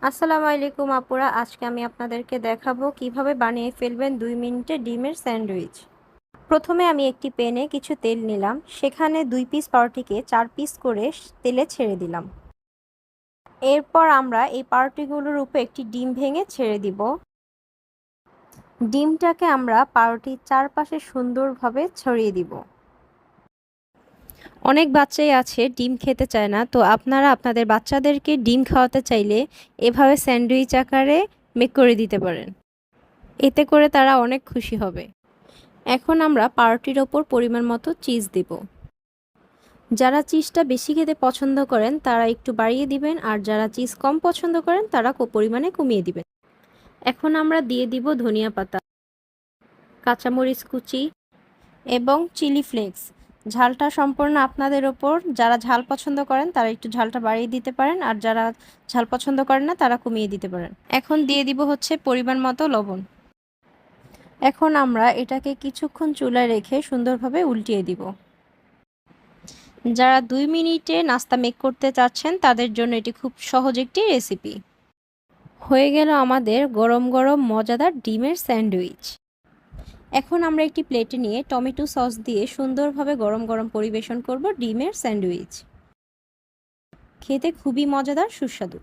আসসালামু আলাইকুম আপুরা, আজকে আমি আপনাদেরকে দেখাবো কিভাবে বানিয়ে ফেলবেন 2 মিনিটে ডিমের স্যান্ডউইচ। প্রথমে আমি একটি প্যানে কিছু তেল নিলাম, সেখানে 2 পিস পাউরুটিকে 4 পিস করে তেলে ছেড়ে দিলাম। এরপর আমরা এই পাউরুটিগুলোর উপর একটি ডিম ভেঙে ছেড়ে দিব। ডিমটাকে আমরা পাউরুটির চারপাশে সুন্দরভাবে ছড়িয়ে দিব। অনেক বাচ্চাই আছে ডিম খেতে চায় না, তো আপনারা আপনাদের বাচ্চাদেরকে ডিম খাওয়াতে চাইলে এভাবে স্যান্ডউইচ আকারে মেক করে দিতে পারেন। এতে করে তারা অনেক খুশি হবে। এখন আমরা পাউরুটির ওপর পরিমাণ মতো চিজ দেব। যারা চিজটা বেশি খেতে পছন্দ করেন তারা একটু বাড়িয়ে দিবেন, আর যারা চিজ কম পছন্দ করেন তারা পরিমাণে কমিয়ে দিবেন। এখন আমরা দিয়ে দিব ধনিয়া পাতা, কাঁচামরিচ কুচি এবং চিলি ফ্লেক্স। ঝালটা সম্পূর্ণ আপনাদের ওপর। যারা ঝাল পছন্দ করেন তারা একটু ঝালটা বাড়িয়ে দিতে পারেন, আর যারা ঝাল পছন্দ করেন না তারা কমিয়ে দিতে পারেন। এখন দিয়ে দিব হচ্ছে পরিমাণ মতো লবণ। এখন আমরা এটাকে কিছুক্ষণ চুলায় রেখে সুন্দরভাবে উল্টিয়ে দিব। যারা 2 মিনিটে নাস্তা মেক করতে চাচ্ছেন তাদের জন্য এটি খুব সহজ একটি রেসিপি। হয়ে গেল আমাদের গরম গরম মজাদার ডিমের স্যান্ডউইচ। এখন আমরা একটি প্লেটে নিয়ে টমেটো সস দিয়ে সুন্দরভাবে গরম গরম পরিবেশন করব ডিমের স্যান্ডউইচ। খেতে খুবই মজাদার, সুস্বাদু।